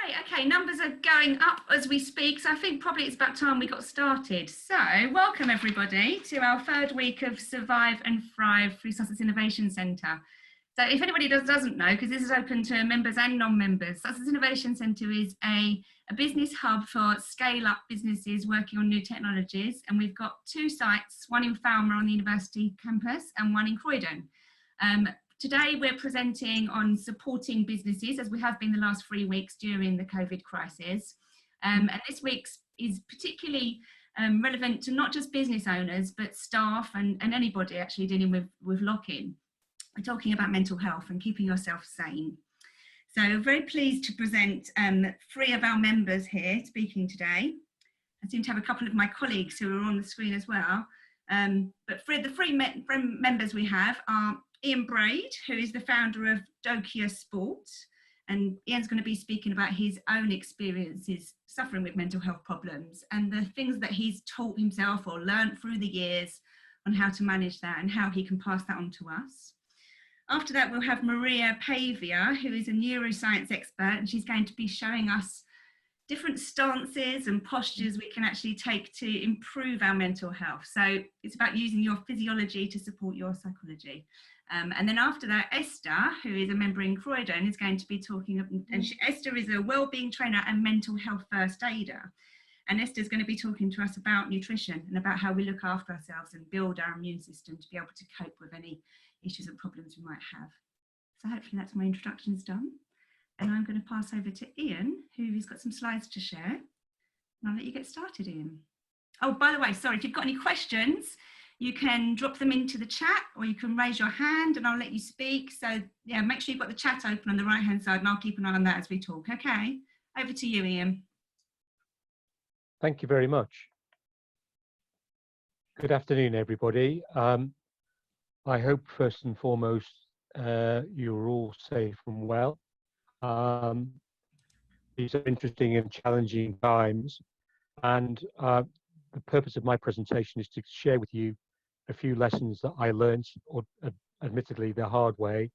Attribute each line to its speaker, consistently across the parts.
Speaker 1: Great, okay, numbers are going up as we speak, so I think probably it's about time we got started. So, welcome everybody to our third week of Survive and Thrive through Sussex Innovation Centre. So if anybody doesn't know, because this is open to members and non-members, Sussex Innovation Centre is a business hub for scale-up businesses working on new technologies, and we've got two sites, one in Falmer on the university campus and one in Croydon. Today we're presenting on supporting businesses, as we have been the last 3 weeks during the COVID crisis. And this week's is particularly relevant to not just business owners, but staff and anybody actually dealing with lock-in. We're talking about mental health and keeping yourself sane. So very pleased to present 3 of our members here speaking today. I seem to have a couple of my colleagues who are on the screen as well. But the three members we have are Ian Braid, who is the founder of DOCIASport, and Ian's going to be speaking about his own experiences suffering with mental health problems and the things that he's taught himself or learned through the years on how to manage that and how he can pass that on to us. After that, we'll have Maria Paviour, who is a neuroscience expert, and she's going to be showing us different stances and postures we can actually take to improve our mental health. So it's about using your physiology to support your psychology. And then after that, Esther, who is a member in Croydon, is going to be talking, and Esther is a wellbeing trainer and mental health first aider. And Esther's going to be talking to us about nutrition and about how we look after ourselves and build our immune system to be able to cope with any issues and problems we might have. So hopefully that's my introductions done. And I'm going to pass over to Ian, who's got some slides to share. And I'll let you get started, Ian. Oh, by the way, sorry, if you've got any questions, you can drop them into the chat or you can raise your hand and I'll let you speak. So yeah, make sure you've got the chat open on the right-hand side and I'll keep an eye on that as we talk. Okay, over to you, Ian.
Speaker 2: Thank you very much. Good afternoon, everybody. I hope first and foremost you're all safe and well. These are interesting and challenging times, and the purpose of my presentation is to share with you a few lessons that I learned, or admittedly the hard way,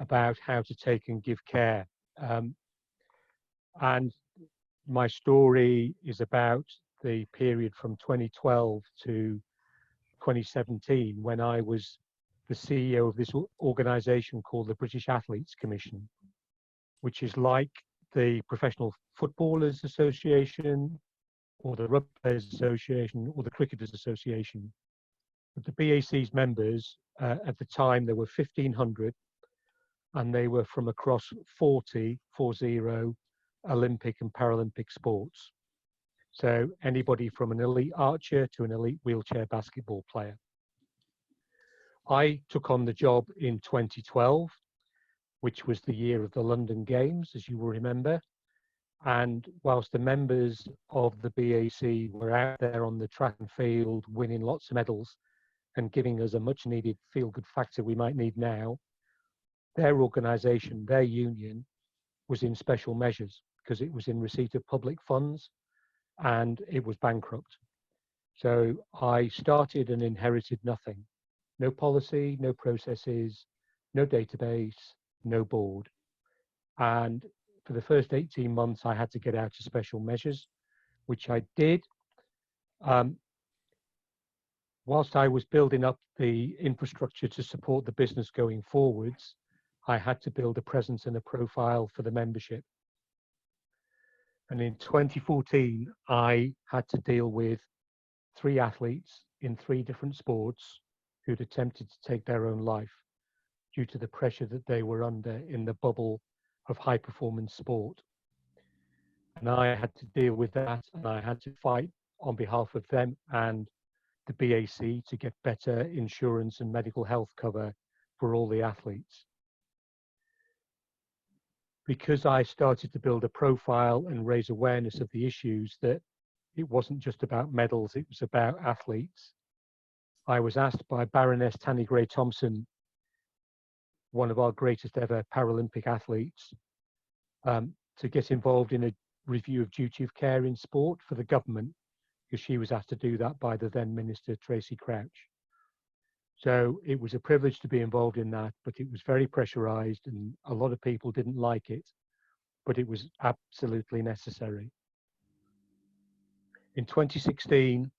Speaker 2: about how to take and give care. And my story is about the period from 2012 to 2017, when I was the CEO of this organisation called the British Athletes Commission, which is like the Professional Footballers Association or the Rugby Players Association or the Cricketers Association. But the BAC's members, at the time, there were 1,500, and they were from across 40 Olympic and Paralympic sports. So anybody from an elite archer to an elite wheelchair basketball player. I took on the job in 2012, which was the year of the London Games, as you will remember. And whilst the members of the BAC were out there on the track and field, winning lots of medals and giving us a much needed feel-good factor we might need now, their organisation, their union, was in special measures because it was in receipt of public funds and it was bankrupt. So I started and inherited nothing. No policy, no processes, no database, no board. And for the first 18 months, I had to get out of special measures, which I did. Whilst I was building up the infrastructure to support the business going forwards, I had to build a presence and a profile for the membership. And in 2014, I had to deal with 3 athletes in 3 different sports who'd attempted to take their own life due to the pressure that they were under in the bubble of high performance sport. And I had to deal with that, and I had to fight on behalf of them and the BAC to get better insurance and medical health cover for all the athletes. Because I started to build a profile and raise awareness of the issues, that it wasn't just about medals, it was about athletes. I was asked by Baroness Tanni Gray-Thompson, one of our greatest ever Paralympic athletes, to get involved in a review of duty of care in sport for the government, because she was asked to do that by the then Minister Tracy Crouch. So it was a privilege to be involved in that, but it was very pressurized and a lot of people didn't like it. but it was absolutely necessary. In 2016,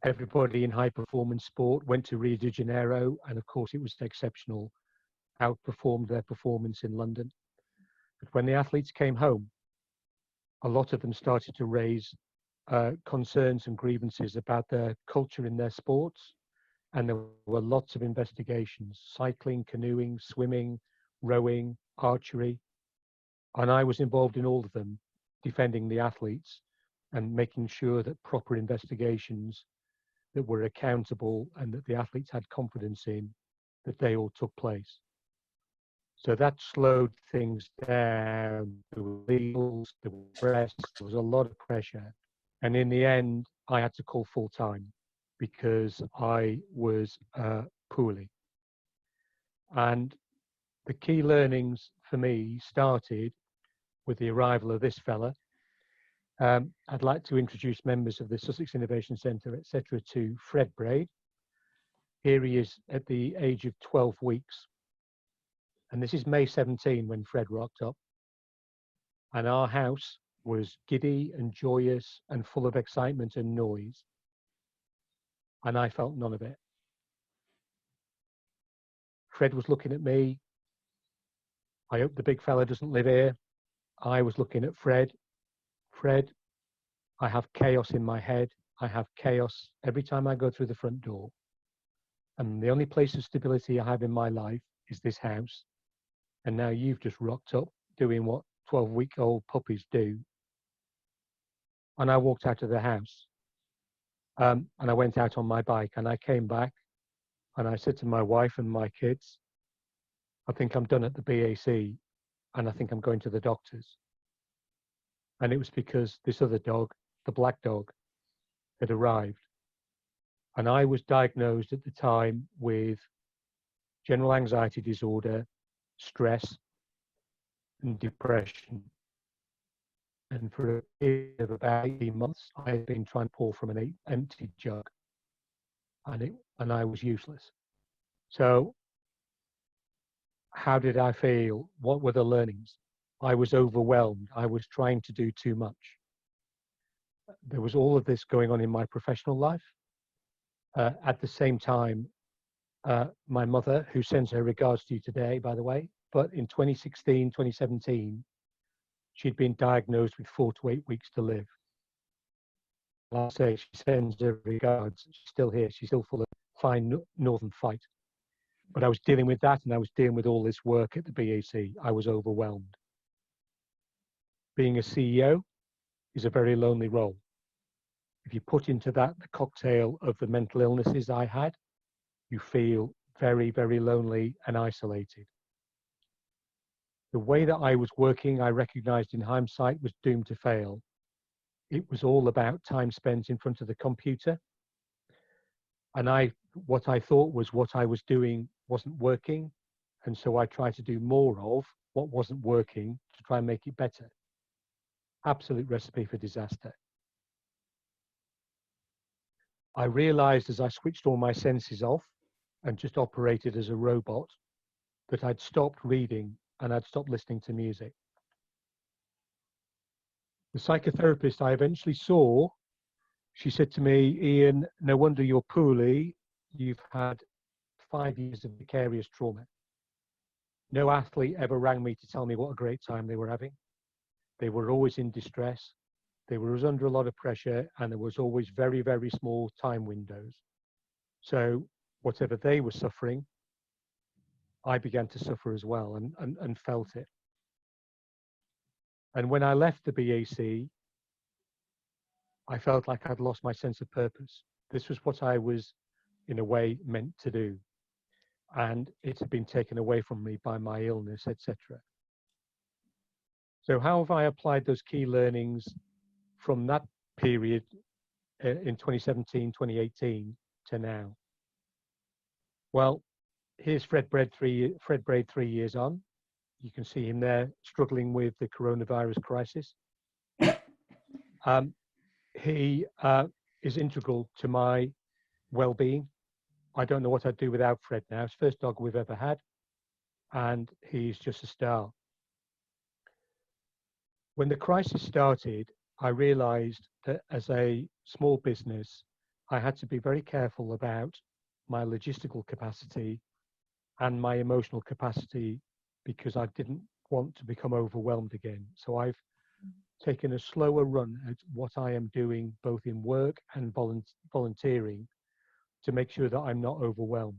Speaker 2: everybody in high performance sport went to Rio de Janeiro, and of course it was exceptional, outperformed their performance in London. But when the athletes came home, a lot of them started to raise concerns and grievances about their culture in their sports, and there were lots of investigations: cycling, canoeing, swimming, rowing, archery, and I was involved in all of them, defending the athletes and making sure that proper investigations that were accountable and that the athletes had confidence in, that they all took place. So that slowed things down. There were legals, there were press, there was a lot of pressure. And in the end, I had to call full time because I was poorly. And the key learnings for me started with the arrival of this fella. I'd like to introduce members of the Sussex Innovation Centre, etc., to Fred Braid. Here he is at the age of 12 weeks. And this is May 17 when Fred rocked up. And our house was giddy and joyous and full of excitement and noise. And I felt none of it. Fred was looking at me. I hope the big fella doesn't live here. I was looking at Fred. Fred, I have chaos in my head. I have chaos every time I go through the front door. And the only place of stability I have in my life is this house. And now you've just rocked up doing what 12-week-old puppies do. And I walked out of the house. And I went out on my bike, and I came back and I said to my wife and my kids, I think I'm done at the BAC, and I think I'm going to the doctors. And it was because this other dog, the black dog, had arrived. And I was diagnosed at the time with general anxiety disorder, stress, and depression. And for a period of about 18 months, I had been trying to pour from an empty jug, and I was useless. So how did I feel? What were the learnings? I was overwhelmed. I was trying to do too much. There was all of this going on in my professional life. At the same time, my mother, who sends her regards to you today, by the way, but in 2016, 2017, she'd been diagnosed with 4 to 8 weeks to live. I'll say she sends her regards. She's still here. She's still full of fine northern fight. But I was dealing with that, and I was dealing with all this work at the BAC. I was overwhelmed. Being a CEO is a very lonely role. If you put into that the cocktail of the mental illnesses I had, you feel very, very lonely and isolated. The way that I was working, I recognized in hindsight, was doomed to fail. It was all about time spent in front of the computer. And what I thought was what I was doing wasn't working. And so I tried to do more of what wasn't working to try and make it better. Absolute recipe for disaster. I realized as I switched all my senses off and just operated as a robot that I'd stopped reading and I'd stopped listening to music. The psychotherapist I eventually saw, she said to me, Ian, no wonder you're poorly. You've had 5 years of vicarious trauma. No athlete ever rang me to tell me what a great time they were having. They were always in distress. They were always under a lot of pressure, and there was always very, very small time windows. So whatever they were suffering, I began to suffer as well and felt it. And when I left the BAC, I felt like I'd lost my sense of purpose. This was what I was, in a way, meant to do. And it had been taken away from me by my illness, etc. So how have I applied those key learnings from that period in 2017, 2018 to now? Well, here's Fred Braid 3 years on. You can see him there struggling with the coronavirus crisis. He is integral to my well-being. I don't know what I'd do without Fred now. It's the first dog we've ever had, and he's just a star. When the crisis started, I realized that as a small business, I had to be very careful about my logistical capacity and my emotional capacity because I didn't want to become overwhelmed again. So I've taken a slower run at what I am doing, both in work and volunteering, to make sure that I'm not overwhelmed.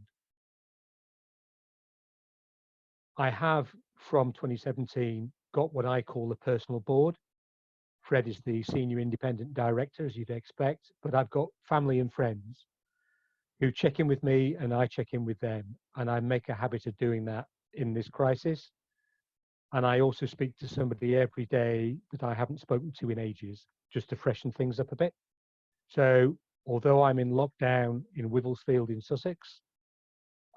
Speaker 2: I have, from 2017, got what I call a personal board. Fred is the senior independent director, as you'd expect, but I've got family and friends who check in with me and I check in with them. And I make a habit of doing that in this crisis. And I also speak to somebody every day that I haven't spoken to in ages, just to freshen things up a bit. So although I'm in lockdown in Wivelsfield in Sussex,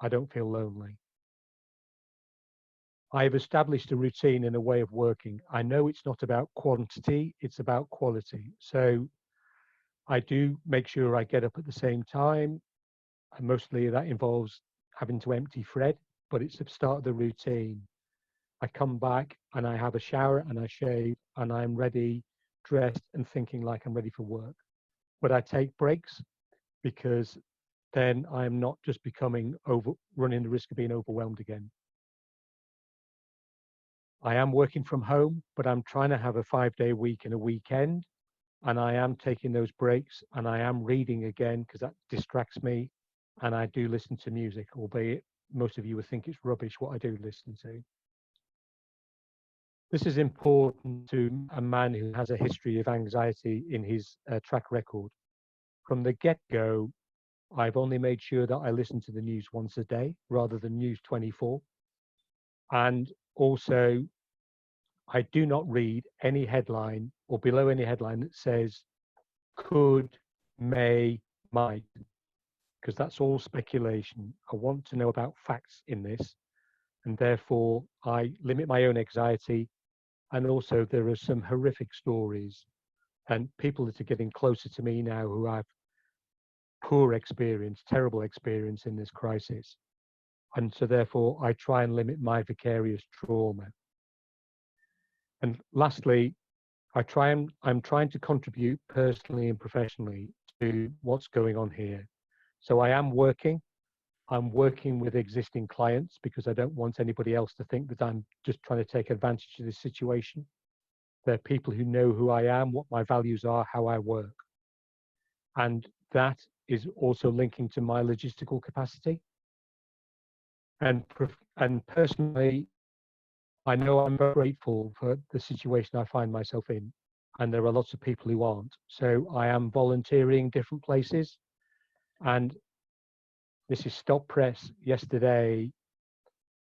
Speaker 2: I don't feel lonely. I've established a routine and a way of working. I know it's not about quantity, it's about quality. So I do make sure I get up at the same time. And mostly that involves having to empty Fred, but it's the start of the routine. I come back and I have a shower and I shave and I'm ready, dressed and thinking like I'm ready for work. But I take breaks because then I'm not just running the risk of being overwhelmed again. I am working from home, but I'm trying to have a 5-day week and a weekend. And I am taking those breaks and I am reading again because that distracts me. And I do listen to music, albeit most of you would think it's rubbish what I do listen to. This is important to a man who has a history of anxiety in his track record. From the get-go, I've only made sure that I listen to the news once a day rather than News 24. And also, I do not read any headline or below any headline that says could, may, might, because that's all speculation. I want to know about facts in this, and therefore I limit my own anxiety. And also there are some horrific stories and people that are getting closer to me now who have poor experience, terrible experience in this crisis. And so therefore I try and limit my vicarious trauma. And lastly, I'm trying to contribute personally and professionally to what's going on here. So I'm working with existing clients because I don't want anybody else to think that I'm just trying to take advantage of this situation. They're people who know who I am, what my values are, how I work. And that is also linking to my logistical capacity. And personally, I know I'm very grateful for the situation I find myself in. And there are lots of people who aren't. So I am volunteering different places. And this is Stop Press yesterday.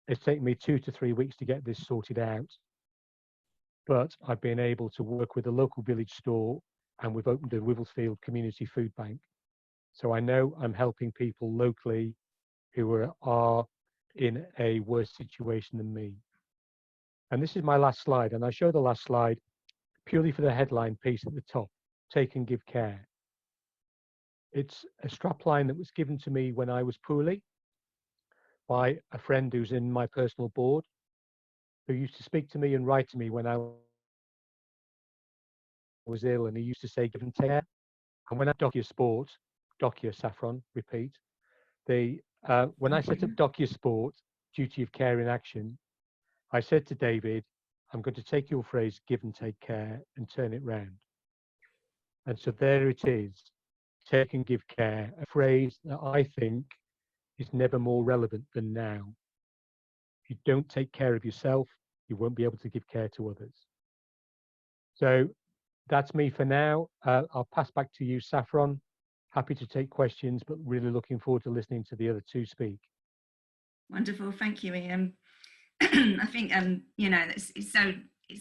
Speaker 2: It's taken me 2 to 3 weeks to get this sorted out. But I've been able to work with a local village store and we've opened a Wivelsfield community food bank. So I know I'm helping people locally who are in a worse situation than me. And this is my last slide. And I show the last slide purely for the headline piece at the top, Take and Give Care. It's a strapline that was given to me when I was poorly by a friend who's in my personal board, who used to speak to me and write to me when I was ill, and he used to say, give and take care. And when I DOCIASport, Saffron, repeat, when I set up DOCIASport, Duty of Care in Action, I said to David, I'm going to take your phrase, give and take care, and turn it round. And so there it is, take and give care, a phrase that I think is never more relevant than now. If you don't take care of yourself, you won't be able to give care to others. So that's me for now. I'll pass back to you, Saffron. Happy to take questions, but really looking forward to listening to the other two speak.
Speaker 1: Wonderful, thank you, Ian. I think you know, it's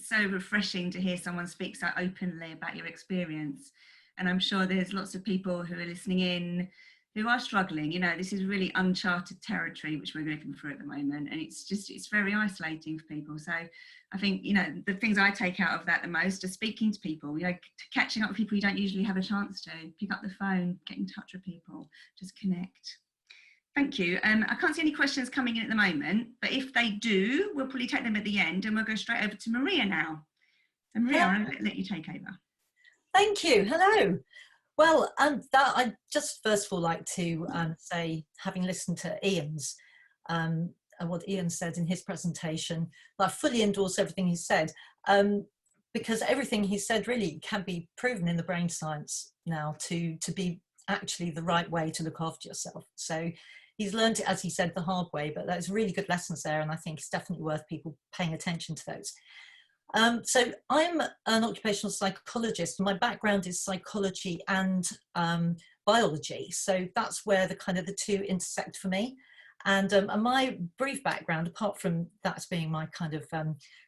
Speaker 1: so refreshing to hear someone speak so openly about your experience, and I'm sure there's lots of people who are listening in who are struggling. You know, this is really uncharted territory which we're going through at the moment, and it's very isolating for people. So I think, you know, the things I take out of that the most are speaking to people, you know, catching up with people you don't usually have a chance to. Pick up the phone, get in touch with people, just connect. Thank you. I can't see any questions coming in at the moment, but if they do, we'll probably take them at the end, and we'll go straight over to Maria now. And Maria, I'll let you take over.
Speaker 3: Thank you. Hello. Well, I just first of all like to say, having listened to Ian's and what Ian said in his presentation, I fully endorse everything he said, because everything he said really can be proven in the brain science now to be actually the right way to look after yourself. So he's learned it, as he said, the hard way, but there's really good lessons there, and I think it's definitely worth people paying attention to those. So I'm an occupational psychologist. My background is psychology and biology. So that's where the two intersect for me. And my brief background, apart from that being my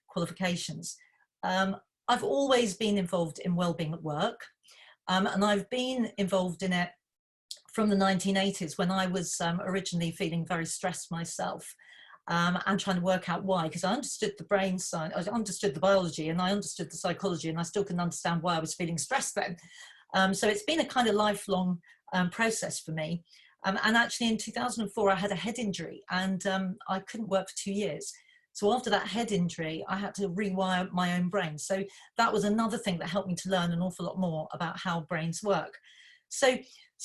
Speaker 3: qualifications, I've always been involved in wellbeing at work. And I've been involved in it from the 1980s, when I was originally feeling very stressed myself. And trying to work out why, because I understood the brain science, I understood the biology, and I understood the psychology, and I still couldn't understand why I was feeling stressed then. So it's been a lifelong process for me. And actually in 2004, I had a head injury, and I couldn't work for 2 years. So after that head injury, I had to rewire my own brain. So that was another thing that helped me to learn an awful lot more about how brains work. So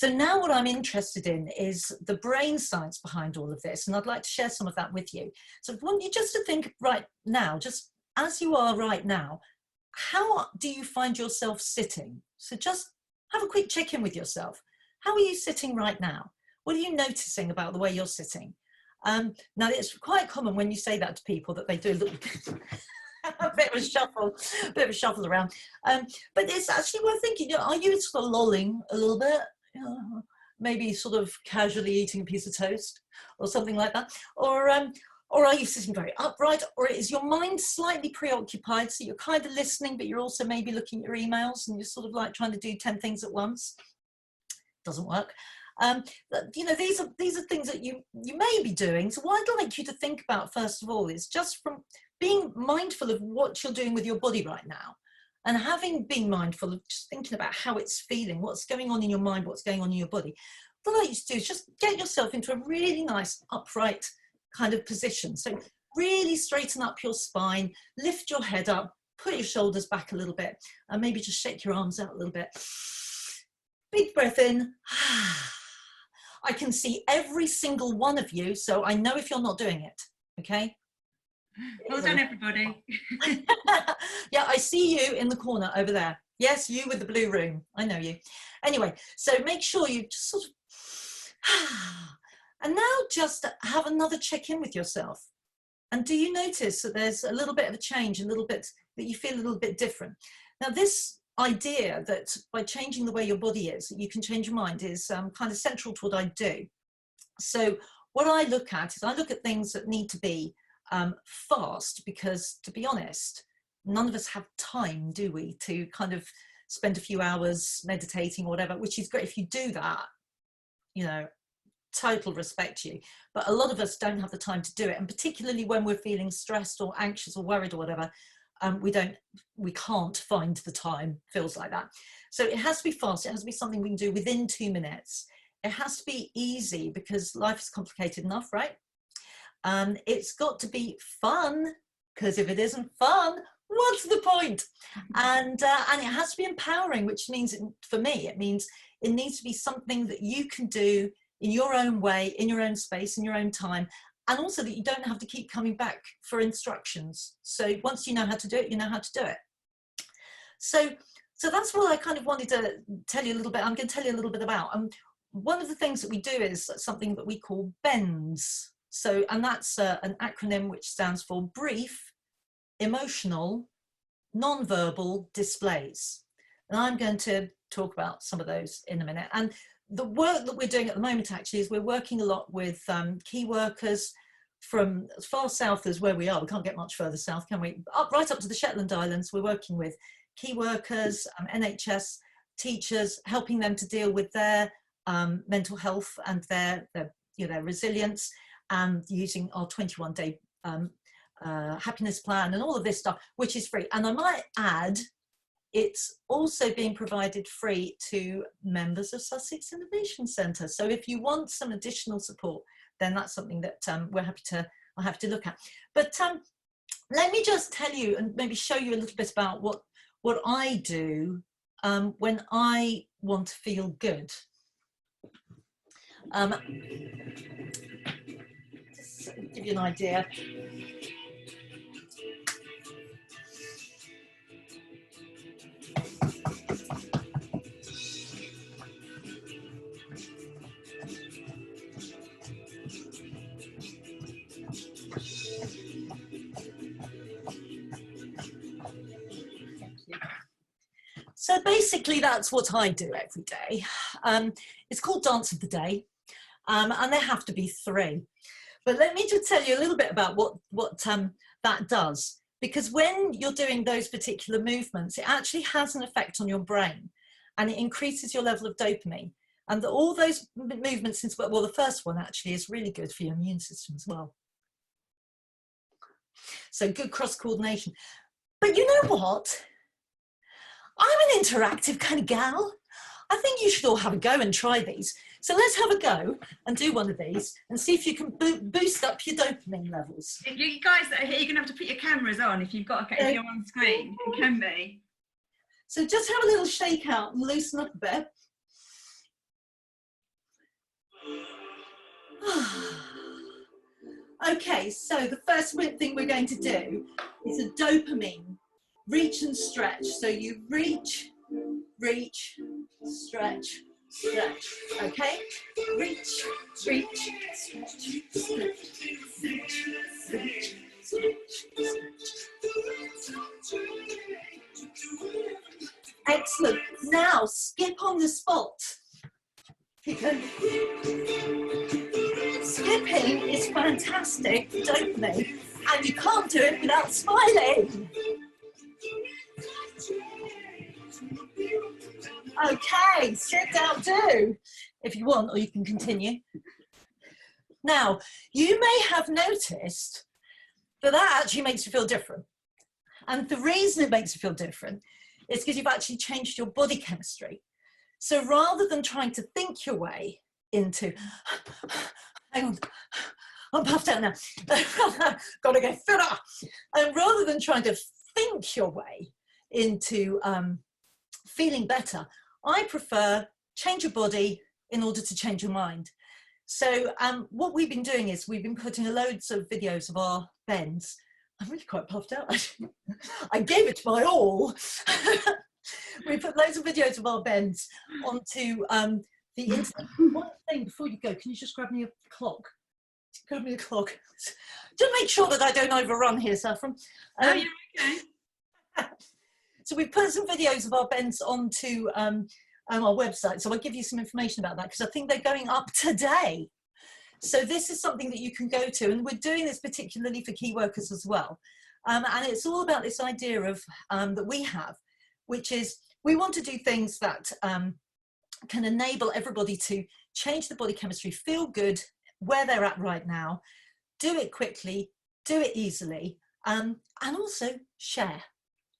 Speaker 3: now what I'm interested in is the brain science behind all of this, and I'd like to share some of that with you. So I want you just to think right now, just as you are right now, how do you find yourself sitting? So just have a quick check-in with yourself. How are you sitting right now? What are you noticing about the way you're sitting? Now, it's quite common when you say that to people that they do a little a bit of a shuffle around. But it's actually worth thinking, are you sort of lolling a little bit? Maybe sort of casually eating a piece of toast or something like that, or are you sitting very upright, or is your mind slightly preoccupied, so you're kind of listening but you're also maybe looking at your emails and you're sort of like trying to do 10 things at once? Doesn't work. These are things that you may be doing. So what I'd like you to think about first of all is just from being mindful of what you're doing with your body right now. And having been mindful of just thinking about how it's feeling, what's going on in your mind, what's going on in your body, what I like you to do is just get yourself into a really nice upright kind of position. So really straighten up your spine, lift your head up, put your shoulders back a little bit, and maybe just shake your arms out a little bit. Big breath in. I can see every single one of you, so I know if you're not doing it, okay?
Speaker 1: Well done, everybody.
Speaker 3: Yeah, I see you in the corner over there. Yes, you with the blue room. I know you. Anyway, so make sure you just sort of... And now just have another check-in with yourself. And do you notice that there's a little bit of a change, a little bit that you feel a little bit different? Now, this idea that by changing the way your body is, you can change your mind is kind of central to what I do. So what I look at is I look at things that need to be fast, because to be honest, none of us have time, do we, to kind of spend a few hours meditating or whatever, which is great if you do that, total respect to you, but a lot of us don't have the time to do it, and particularly when we're feeling stressed or anxious or worried or whatever, we can't find the time, feels like that. So it has to be fast, it has to be something we can do within 2 minutes. It has to be easy, because life is complicated enough, right? It's got to be fun, because if it isn't fun, what's the point? And it has to be empowering, which means, for me, it means it needs to be something that you can do in your own way, in your own space, in your own time, and also that you don't have to keep coming back for instructions. So once you know how to do it, you know how to do it. So that's what I kind of wanted to tell you a little bit. I'm going to tell you a little bit about. One of the things that we do is something that we call BENS. So, and that's an acronym which stands for brief, emotional, non-verbal displays. And I'm going to talk about some of those in a minute. And the work that we're doing at the moment actually is we're working a lot with key workers from as far south as where we are. We can't get much further south, can we? Right up to the Shetland Islands, we're working with key workers, NHS teachers, helping them to deal with their mental health and their resilience, and using our 21-day happiness plan and all of this stuff, which is free. And I might add, it's also being provided free to members of Sussex Innovation Centre. So if you want some additional support, then that's something that I'll have to look at. But let me just tell you and maybe show you a little bit about what I do when I want to feel good. Just to give you an idea. So basically that's what I do every day. It's called Dance of the Day, and there have to be 3. But let me just tell you a little bit about what that does, because when you're doing those particular movements, it actually has an effect on your brain, and it increases your level of dopamine. And all those movements, well, the first one actually is really good for your immune system as well. So good cross coordination. But you know what? I'm an interactive kind of gal. I think you should all have a go and try these. So let's have a go and do one of these and see if you can boost up your dopamine levels.
Speaker 1: You guys that are here, you're going to have to put your cameras on if you've got if you're on screen. It can be.
Speaker 3: So just have a little shake out and loosen up a bit. Okay, so the first thing we're going to do is a dopamine reach and stretch. So you reach, reach, stretch, stretch. Okay? Reach, reach, stretch, stretch, stretch, stretch, stretch. Excellent. Now skip on the spot. Keep going. Skipping is fantastic for dopamine, and you can't do it without smiling. Okay, sit down too, if you want, or you can continue. Now, you may have noticed that actually makes you feel different. And the reason it makes you feel different is because you've actually changed your body chemistry. So rather than trying to think your way into, hang on, I'm puffed out now, gotta get fitter. And rather than trying to think your way into feeling better, I prefer change your body in order to change your mind. So what we've been doing is we've been putting loads of videos of our bends. I'm really quite puffed out. I gave it my all. We put loads of videos of our bends onto the internet. One thing before you go, can you just grab me a clock? Grab me a clock. Just make sure that I don't overrun here, Saffron.
Speaker 1: Oh, you're okay.
Speaker 3: So we've put some videos of our bends onto our website. So I'll give you some information about that because I think they're going up today. So this is something that you can go to, and we're doing this particularly for key workers as well. And it's all about this idea of that we have, which is we want to do things that can enable everybody to change the body chemistry, feel good where they're at right now, do it quickly, do it easily, and also share.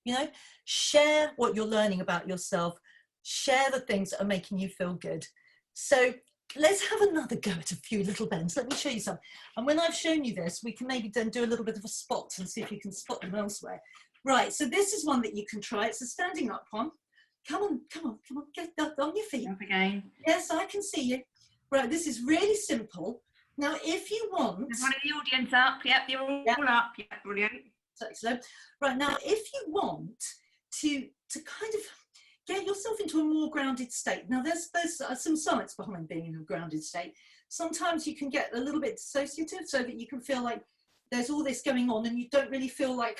Speaker 3: You know, share what you're learning about yourself, share the things that are making you feel good. So let's have another go at a few little bends. Let me show you some. And when I've shown you this, we can maybe then do a little bit of a spot and see if you can spot them elsewhere. Right, so this is one that you can try. It's a standing up one. Come on, come on, come on, get up on your feet.
Speaker 1: Up again.
Speaker 3: Yes, I can see you. Right, this is really simple. Now, if you want...
Speaker 1: There's one of the audience up. Yep, you're all up. Yep, brilliant.
Speaker 3: Excellent. Right, now, if you want to kind of get yourself into a more grounded state. Now, there's some science behind being in a grounded state. Sometimes you can get a little bit dissociative so that you can feel like there's all this going on and you don't really feel like,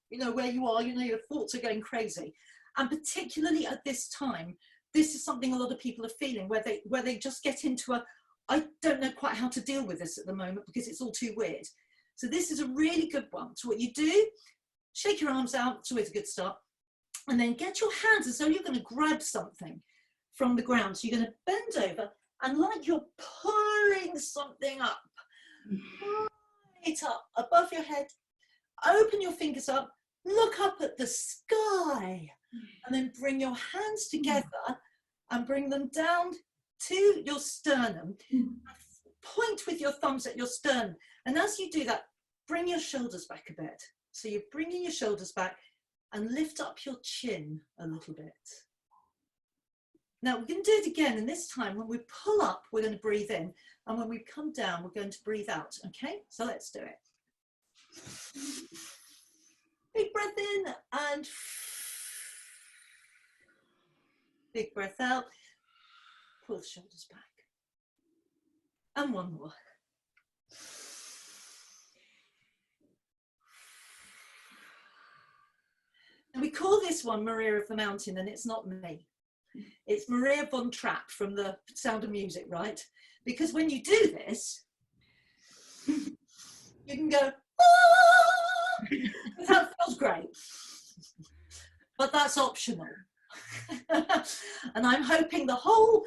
Speaker 3: you know, where you are, you know, your thoughts are going crazy. And particularly at this time, this is something a lot of people are feeling where they just get into a, I don't know quite how to deal with this at the moment because it's all too weird. So this is a really good one. So what you do, shake your arms out, it's always a good start. And then get your hands as though you're going to grab something from the ground. So you're going to bend over and like you're pulling something up. Pull it up above your head. Open your fingers up. Look up at the sky. And then bring your hands together and bring them down to your sternum. Point with your thumbs at your sternum. And as you do that, bring your shoulders back a bit. So you're bringing your shoulders back. and lift up your chin a little bit. Now we're going to do it again, and this time when we pull up, we're going to breathe in, and when we come down, we're going to breathe out. Okay, so let's do it. Big breath in and big breath out. Pull the shoulders back. And one more. And we call this one Maria of the Mountain, and it's not me. It's Maria von Trapp from the Sound of Music, right? Because when you do this, you can go, ah! That feels great. But that's optional. And I'm hoping the whole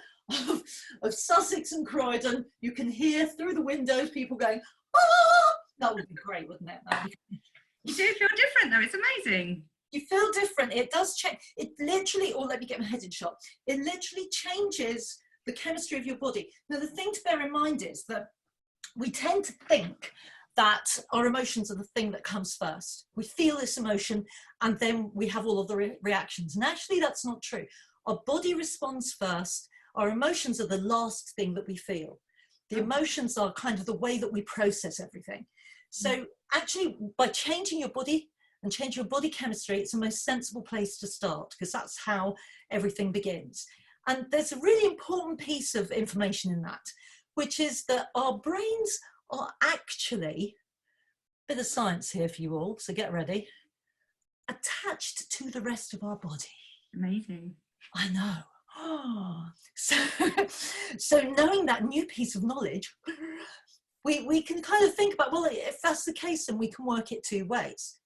Speaker 3: of Sussex and Croydon, you can hear through the windows people going, ah! That would be great, wouldn't it?
Speaker 1: You do feel different though, it's amazing.
Speaker 3: You feel different. It does change. It literally, or let me get my head in shot. It literally changes the chemistry of your body. Now, the thing to bear in mind is that we tend to think that our emotions are the thing that comes first. We feel this emotion and then we have all of the reactions. And actually, that's not true. Our body responds first. Our emotions are the last thing that we feel. The emotions are kind of the way that we process everything. So actually, by changing your body, and change your body chemistry, it's the most sensible place to start, because that's how everything begins. And there's a really important piece of information in that, which is that our brains are actually, bit of science here for you all, so get ready, attached to the rest of our body.
Speaker 1: Amazing.
Speaker 3: I know. Oh. So knowing that new piece of knowledge, we can kind of think about, well, if that's the case, then we can work it two ways.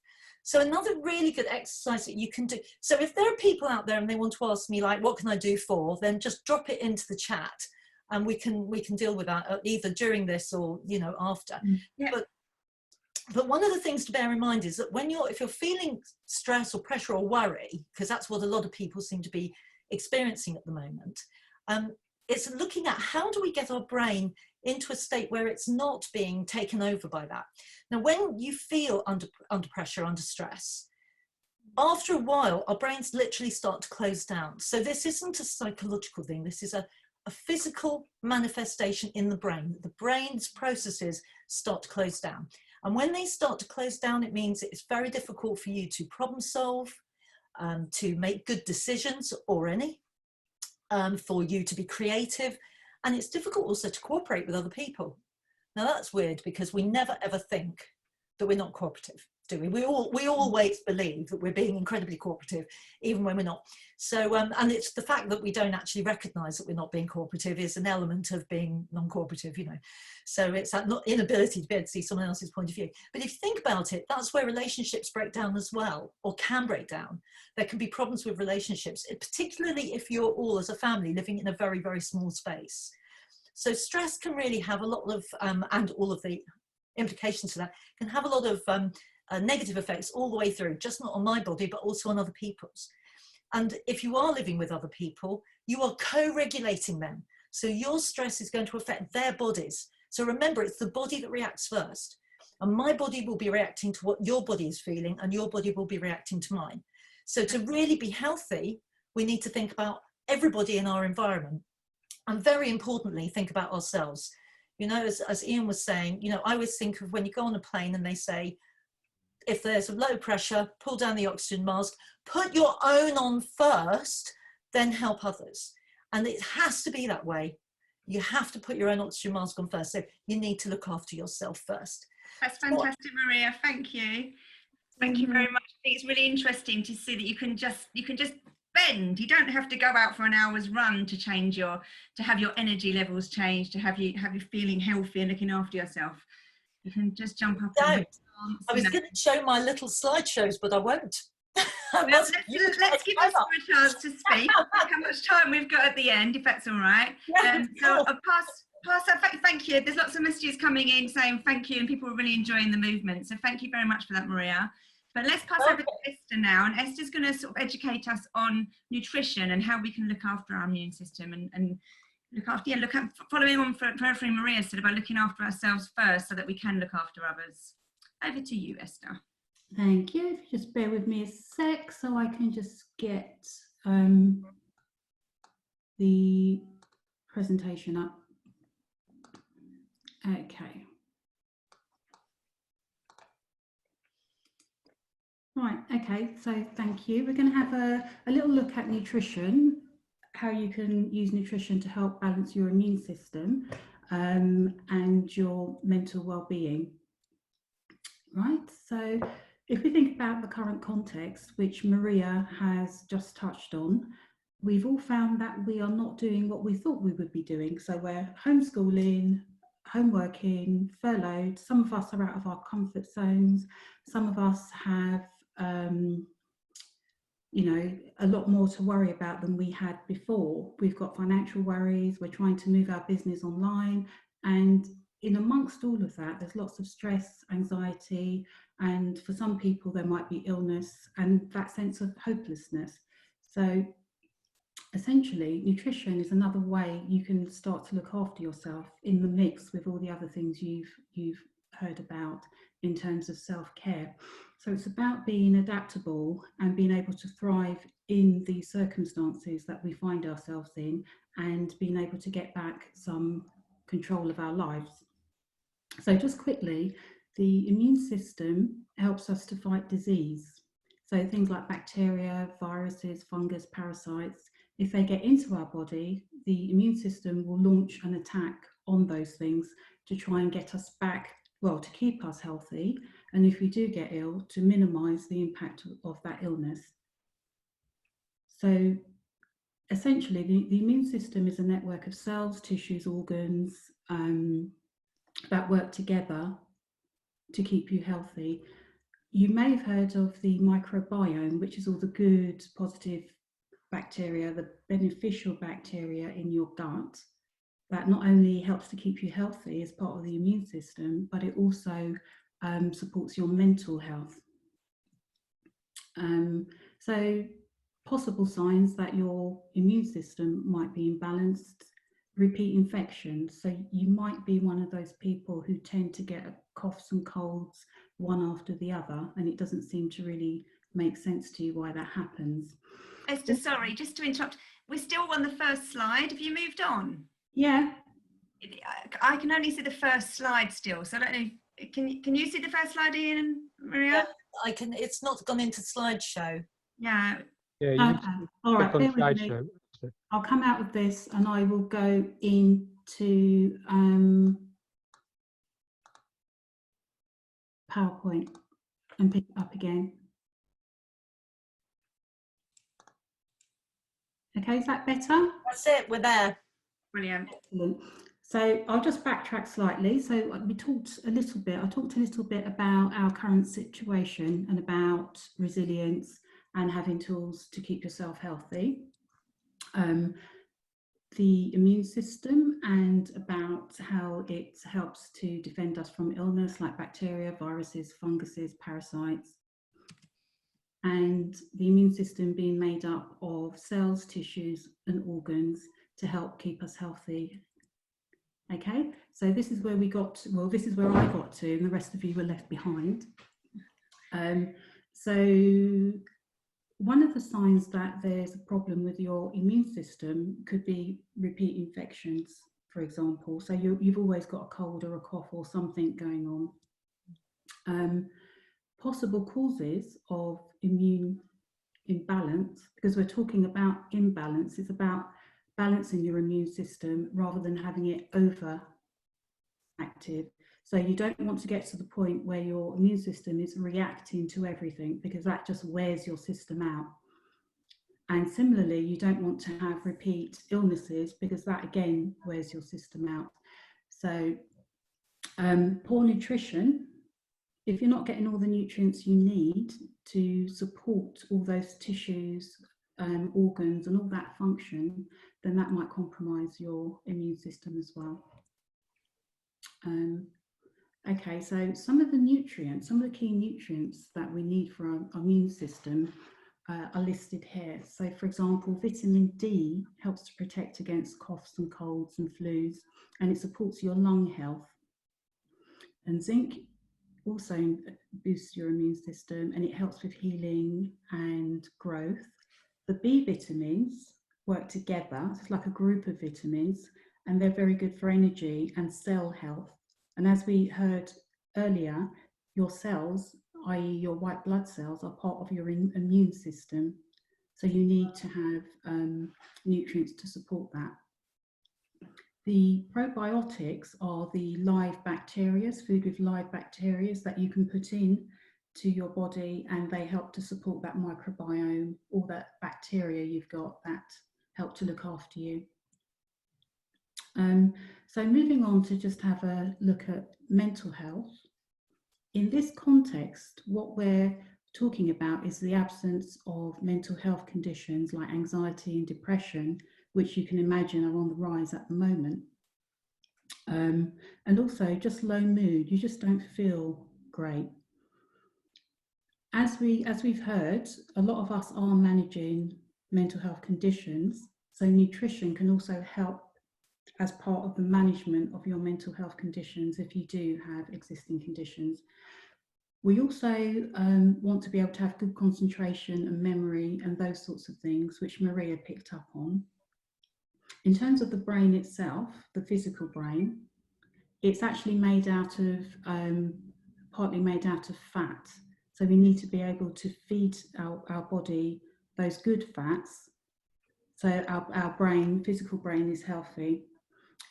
Speaker 3: So another really good exercise that you can do. So if there are people out there and they want to ask me, like, what can I do for, then just drop it into the chat and we can deal with that either during this or, you know, after.
Speaker 1: Yeah.
Speaker 3: But one of the things to bear in mind is that if you're feeling stress or pressure or worry, because that's what a lot of people seem to be experiencing at the moment, it's looking at how do we get our brain into a state where it's not being taken over by that. Now, when you feel under pressure, under stress, after a while, our brains literally start to close down. So this isn't a psychological thing. This is a physical manifestation in the brain. The brain's processes start to close down. And when they start to close down, it means it's very difficult for you to problem solve, to make good decisions or any, for you to be creative. And it's difficult also to cooperate with other people. Now that's weird because we never ever think that we're not cooperative, do we? We always believe that we're being incredibly cooperative, even when we're not. So, and it's the fact that we don't actually recognise that we're not being cooperative is an element of being non-cooperative, you know. So it's that inability to be able to see someone else's point of view. But if you think about it, that's where relationships break down as well, or can break down. There can be problems with relationships, particularly if you're all as a family living in a very, very small space. So stress can really have a lot of, and all of the implications of that, can have a lot of negative effects all the way through, just not on my body, but also on other people's. And if you are living with other people, you are co-regulating them. So your stress is going to affect their bodies. So remember, it's the body that reacts first. And my body will be reacting to what your body is feeling, and your body will be reacting to mine. So to really be healthy, we need to think about everybody in our environment. And very importantly, think about ourselves. You know, as Ian was saying, you know, I always think of when you go on a plane and they say, if there's a low pressure, pull down the oxygen mask, put your own on first, then help others. And it has to be that way. You have to put your own oxygen mask on first. So you need to look after yourself first.
Speaker 1: That's fantastic, Maria. Thank you. Thank you very much. I think it's really interesting to see that you can just bend. You don't have to go out for an hour's run to have your energy levels change, to have you feeling healthy and looking after yourself. You can just jump up.
Speaker 3: I was going to show my little slideshows, but I won't.
Speaker 1: Well, let's give us a chance to speak. How much time we've got at the end, if that's all right.
Speaker 3: Yeah,
Speaker 1: so I'll pass that. Thank you. There's lots of messages coming in saying thank you, and people are really enjoying the movement. So thank you very much for that, Maria. But let's pass over to Esther now, and Esther's going to sort of educate us on nutrition and how we can look after our immune system and following on from everything Maria said about looking after ourselves first so that we can look after others. Over to you, Esther.
Speaker 4: Thank you. If you just bear with me a sec so I can just get the presentation up. Okay. Right, okay, so thank you. We're going to have a little look at nutrition, how you can use nutrition to help balance your immune system and your mental well-being. Right, so if we think about the current context, which Maria has just touched on, we've all found that we are not doing what we thought we would be doing. So we're homeschooling, homeworking, furloughed. Some of us are out of our comfort zones. Some of us have, you know, a lot more to worry about than we had before. We've got financial worries. We're trying to move our business online. And in amongst all of that, there's lots of stress, anxiety, and for some people, there might be illness and that sense of hopelessness. So essentially, nutrition is another way you can start to look after yourself in the mix with all the other things you've heard about in terms of self-care. So it's about being adaptable and being able to thrive in the circumstances that we find ourselves in and being able to get back some control of our lives. So just quickly, the immune system helps us to fight disease. So things like bacteria, viruses, fungus, parasites, if they get into our body, the immune system will launch an attack on those things to try and get us back, well, to keep us healthy. And if we do get ill, to minimize the impact of that illness. So essentially, the immune system is a network of cells, tissues, organs that work together to keep you healthy. You may have heard of the microbiome, which is all the good, positive bacteria, the beneficial bacteria in your gut that not only helps to keep you healthy as part of the immune system, but it also supports your mental health. So possible signs that your immune system might be imbalanced: repeat infections. So you might be one of those people who tend to get coughs and colds one after the other, and it doesn't seem to really make sense to you why that happens.
Speaker 1: Esther, sorry, just to interrupt. We're still on the first slide. Have you moved on?
Speaker 4: Yeah.
Speaker 1: I can only see the first slide still, so I don't know. Can you see the first slide, Ian and Maria?
Speaker 3: Yeah, I can. It's not gone into slideshow.
Speaker 1: Yeah.
Speaker 2: Yeah, you
Speaker 4: Okay. All right.
Speaker 2: click
Speaker 4: Bear
Speaker 2: on
Speaker 4: with me.
Speaker 2: slideshow.
Speaker 4: I'll come out of this and I will go into PowerPoint and pick it up again. Okay, is that better?
Speaker 3: That's it. We're there.
Speaker 1: Brilliant.
Speaker 4: Excellent. So I'll just backtrack slightly. So I talked a little bit about our current situation and about resilience and having tools to keep yourself healthy. The immune system and about how it helps to defend us from illness like bacteria, viruses, funguses, parasites. And the immune system being made up of cells, tissues and organs to help keep us healthy. Okay, so this is where we got to, well, this is where I got to, and the rest of you were left behind. So one of the signs that there's a problem with your immune system could be repeat infections, for example. So you've always got a cold or a cough or something going on. Possible causes of immune imbalance, because we're talking about imbalance, it's about balancing your immune system rather than having it overactive. So you don't want to get to the point where your immune system is reacting to everything, because that just wears your system out. And similarly, you don't want to have repeat illnesses, because that again wears your system out. So poor nutrition, if you're not getting all the nutrients you need to support all those tissues, organs and all that function, then that might compromise your immune system as well. Okay, so some of the key nutrients that we need for our immune system are listed here. So for example, vitamin D helps to protect against coughs and colds and flus, and it supports your lung health. And zinc also boosts your immune system, and it helps with healing and growth. The B vitamins work together. So it's like a group of vitamins, and they're very good for energy and cell health. And as we heard earlier, your cells, i.e. your white blood cells, are part of your immune system. So you need to have nutrients to support that. The probiotics are the live bacteria, food with live bacteria that you can put in to your body, and they help to support that microbiome, or that bacteria you've got that help to look after you. So moving on to just have a look at mental health. In this context, what we're talking about is the absence of mental health conditions like anxiety and depression, which you can imagine are on the rise at the moment. And also just low mood, you just don't feel great. As we've heard, a lot of us are managing mental health conditions, so nutrition can also help as part of the management of your mental health conditions if you do have existing conditions. We also want to be able to have good concentration and memory and those sorts of things, which Maria picked up on. In terms of the brain itself, the physical brain, it's actually made out of, partly made out of fat. So we need to be able to feed our body those good fats, so our brain, physical brain, is healthy.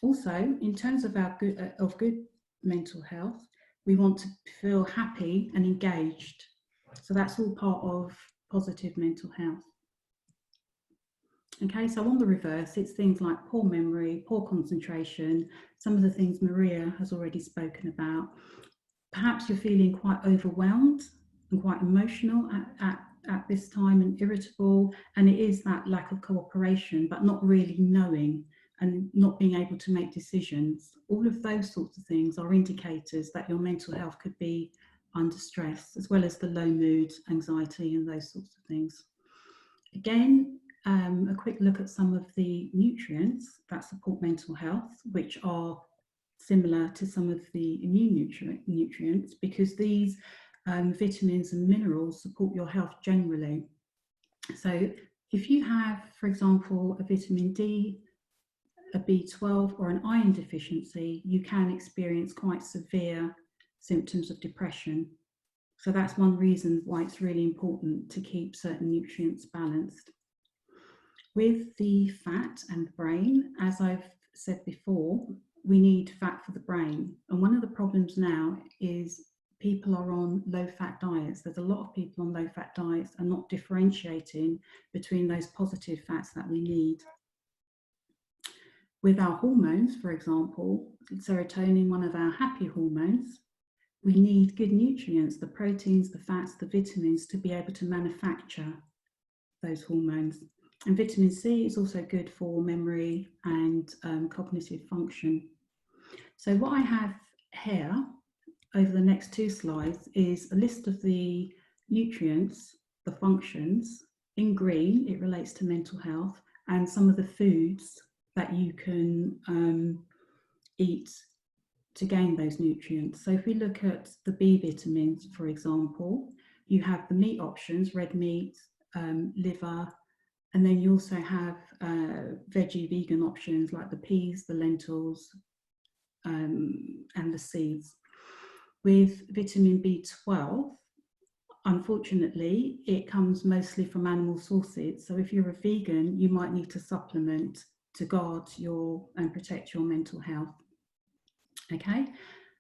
Speaker 4: Also, in terms of our good mental health, we want to feel happy and engaged. So that's all part of positive mental health. Okay, so on the reverse, it's things like poor memory, poor concentration, some of the things Maria has already spoken about. Perhaps you're feeling quite overwhelmed and quite emotional at this time, and irritable, and it is that lack of cooperation, but not really knowing and not being able to make decisions. All of those sorts of things are indicators that your mental health could be under stress, as well as the low mood, anxiety, and those sorts of things. Again, a quick look at some of the nutrients that support mental health, which are similar to some of the immune nutrients, because these vitamins and minerals support your health generally. So if you have, for example, a vitamin D, a B12 or an iron deficiency, you can experience quite severe symptoms of depression. So that's one reason why it's really important to keep certain nutrients balanced. With the fat and the brain, as I've said before, we need fat for the brain. And one of the problems now is people are on low-fat diets. There's a lot of people on low-fat diets and not differentiating between those positive fats that we need. With our hormones, for example, serotonin, one of our happy hormones, we need good nutrients, the proteins, the fats, the vitamins, to be able to manufacture those hormones. And vitamin C is also good for memory and cognitive function. So what I have here over the next 2 slides is a list of the nutrients, the functions. In green, it relates to mental health, and some of the foods that you can eat to gain those nutrients. So if we look at the B vitamins, for example, you have the meat options, red meat, liver, and then you also have veggie, vegan options like the peas, the lentils, and the seeds. With vitamin B12, unfortunately, it comes mostly from animal sources. So if you're a vegan, you might need to supplement to guard and protect your mental health. Okay,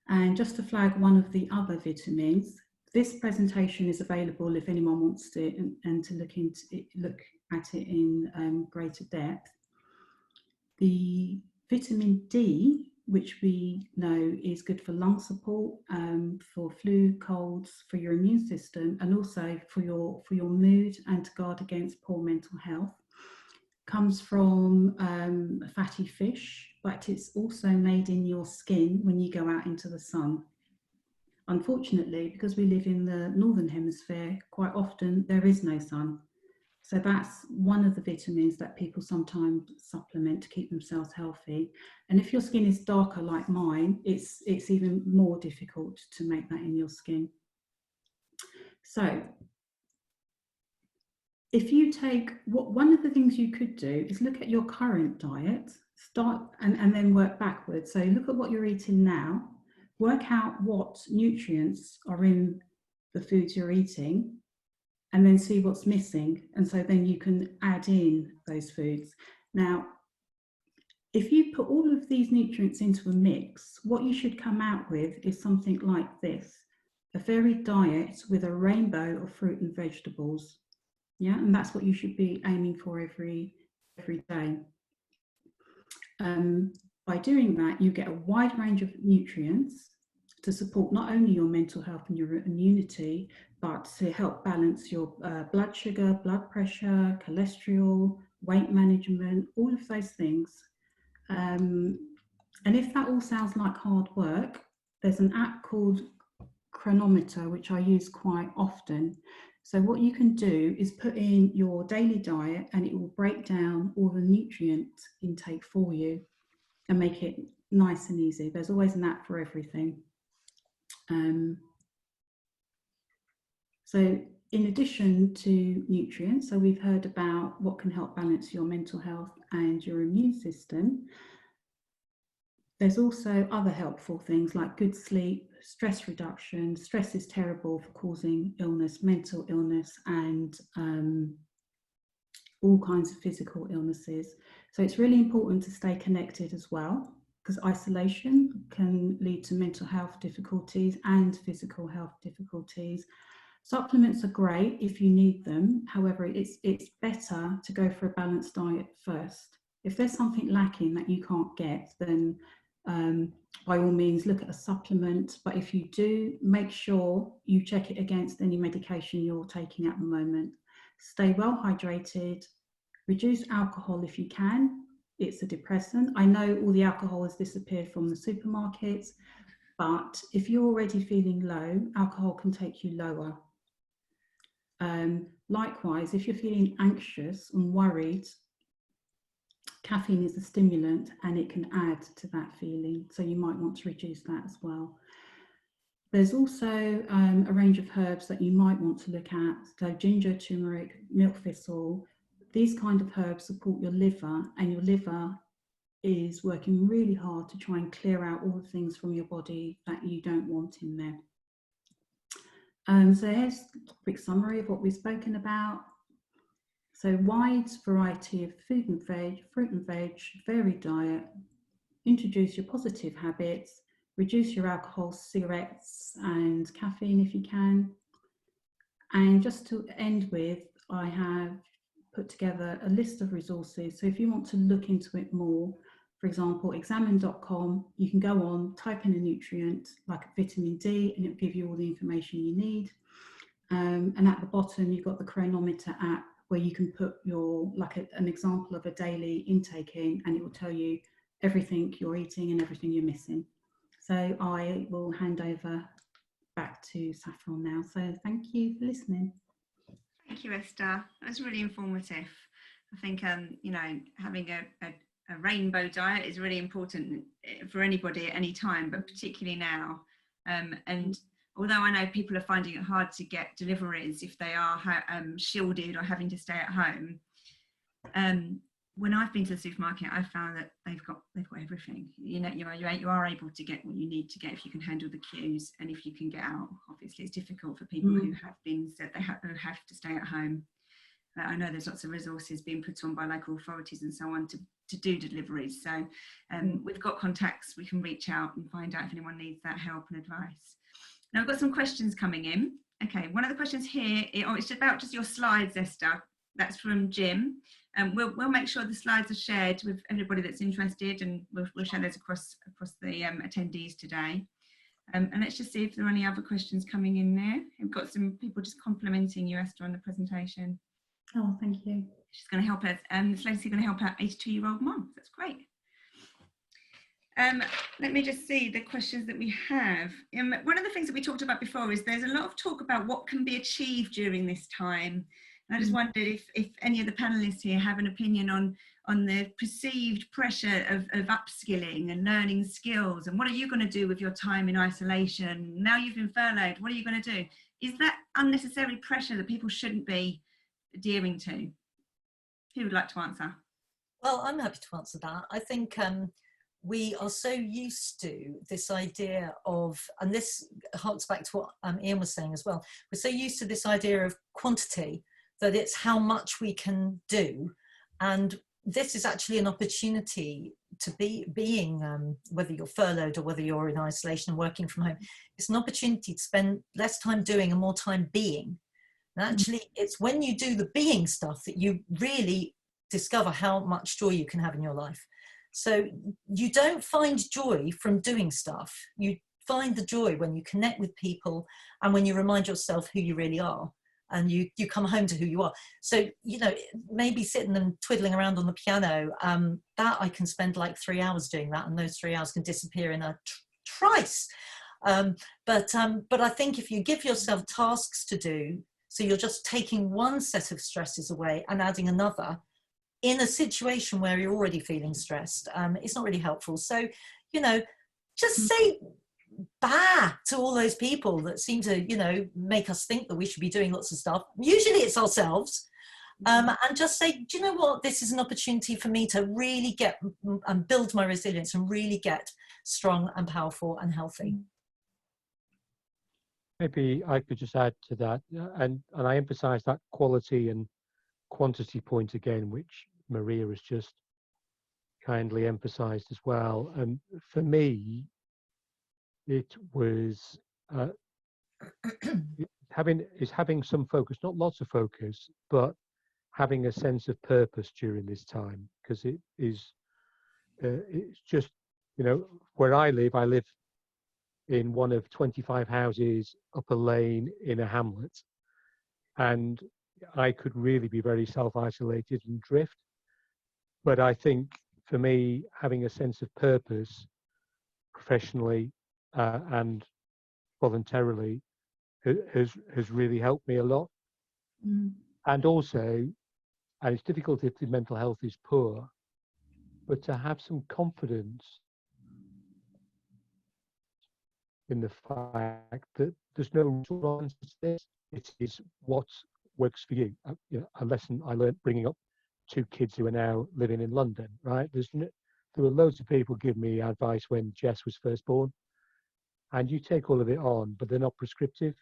Speaker 4: and just to flag one of the other vitamins, this presentation is available if anyone wants to and to look at it in greater depth. The vitamin D, which we know is good for lung support, for flu, colds, for your immune system, and also for your mood and to guard against poor mental health, comes from fatty fish, but it's also made in your skin when you go out into the sun. Unfortunately, because we live in the northern hemisphere, quite often there is no sun. So that's one of the vitamins that people sometimes supplement to keep themselves healthy. And if your skin is darker like mine, it's even more difficult to make that in your skin. So if you take, one of the things you could do is look at your current diet, start and then work backwards. So look at what you're eating now, work out what nutrients are in the foods you're eating, and then see what's missing. And so then you can add in those foods. Now, if you put all of these nutrients into a mix, what you should come out with is something like this, a varied diet with a rainbow of fruit and vegetables. Yeah, and that's what you should be aiming for every day. By doing that, you get a wide range of nutrients to support not only your mental health and your immunity, but to help balance your blood sugar, blood pressure, cholesterol, weight management, all of those things. And if that all sounds like hard work, there's an app called Chronometer, which I use quite often. So what you can do is put in your daily diet and it will break down all the nutrient intake for you and make it nice and easy. There's always an app for everything. So in addition to nutrients, so we've heard about what can help balance your mental health and your immune system. There's also other helpful things like good sleep, stress reduction. Stress is terrible for causing illness, mental illness, and all kinds of physical illnesses. So it's really important to stay connected as well, because isolation can lead to mental health difficulties and physical health difficulties. Supplements are great if you need them. However, it's better to go for a balanced diet first. If there's something lacking that you can't get, then by all means look at a supplement. But if you do, make sure you check it against any medication you're taking at the moment. Stay well hydrated, reduce alcohol if you can. It's a depressant. I know all the alcohol has disappeared from the supermarkets, but if you're already feeling low, alcohol can take you lower. Likewise, if you're feeling anxious and worried, caffeine is a stimulant and it can add to that feeling. So you might want to reduce that as well. There's also a range of herbs that you might want to look at. So ginger, turmeric, milk thistle, these kind of herbs support your liver, and your liver is working really hard to try and clear out all the things from your body that you don't want in there. So here's a quick summary of what we've spoken about. So wide variety of food and veg, fruit and veg, varied diet, introduce your positive habits, reduce your alcohol, cigarettes and caffeine if you can. And just to end with, I have put together a list of resources. So if you want to look into it more, for example, examine.com, you can go on, type in a nutrient like vitamin D, and it'll give you all the information you need. And at the bottom, you've got the Chronometer app where you can put your, like an example of a daily intake in, and it will tell you everything you're eating and everything you're missing. So I will hand over back to Saffron now. So thank you for listening.
Speaker 1: Thank you, Esther. That was really informative. I think, you know, having a rainbow diet is really important for anybody at any time, but particularly now. And although I know people are finding it hard to get deliveries if they are shielded or having to stay at home, when I've been to the supermarket, I've found that they've got everything. You know, you are able to get what you need to get if you can handle the queues and if you can get out. Obviously, it's difficult for people who have been said they have to stay at home. I know there's lots of resources being put on by local authorities and so on to do deliveries. So we've got contacts, we can reach out and find out if anyone needs that help and advice. Now I've got some questions coming in. Okay, one of the questions here, it's about just your slides, Esther. That's from Jim. We'll make sure the slides are shared with everybody that's interested, and we'll share those across the attendees today. And let's just see if there are any other questions coming in there. We've got some people just complimenting you, Esther, on the presentation.
Speaker 4: Oh, thank you.
Speaker 1: She's going to help us, this lady's going to help out 82-year-old mum. That's great. Let me just see the questions that we have. One of the things that we talked about before is there's a lot of talk about what can be achieved during this time. I just wondered if any of the panelists here have an opinion on the perceived pressure of upskilling and learning skills, and what are you going to do with your time in isolation? Now you've been furloughed, what are you going to do? Is that unnecessary pressure that people shouldn't be adhering to? Who would like to answer?
Speaker 3: Well, I'm happy to answer that. I think we are so used to this idea of, and this harks back to what Ian was saying as well, we're so used to this idea of quantity, that it's how much we can do. And this is actually an opportunity to being, whether you're furloughed or whether you're in isolation and working from home, it's an opportunity to spend less time doing and more time being. And actually, it's when you do the being stuff that you really discover how much joy you can have in your life. So you don't find joy from doing stuff. You find the joy when you connect with people and when you remind yourself who you really are, and you come home to who you are. So, you know, maybe sitting and twiddling around on the piano, that I can spend like 3 hours doing that, and those 3 hours can disappear in a trice. But I think if you give yourself tasks to do, so you're just taking one set of stresses away and adding another, in a situation where you're already feeling stressed, it's not really helpful. So, you know, just say bah to all those people that seem to, you know, make us think that we should be doing lots of stuff. Usually it's ourselves. And just say, do you know what, this is an opportunity for me to really get and build my resilience and really get strong and powerful and healthy.
Speaker 2: Maybe I could just add to that, and I emphasize that quality and quantity point again, which Maria has just kindly emphasized as well. And for me, it was having some focus, not lots of focus, but having a sense of purpose during this time, because it is it's just, you know, where I live in one of 25 houses up a lane in a hamlet, and I could really be very self-isolated and drift. But I think for me, having a sense of purpose professionally and voluntarily has really helped me a lot. And also, and it's difficult if the mental health is poor, but to have some confidence in the fact that there's no wrong answer to this. It is what works for you. You know, a lesson I learned bringing up 2 kids who are now living in London, right? There were loads of people giving me advice when Jess was first born, and you take all of it on, but they're not prescriptive.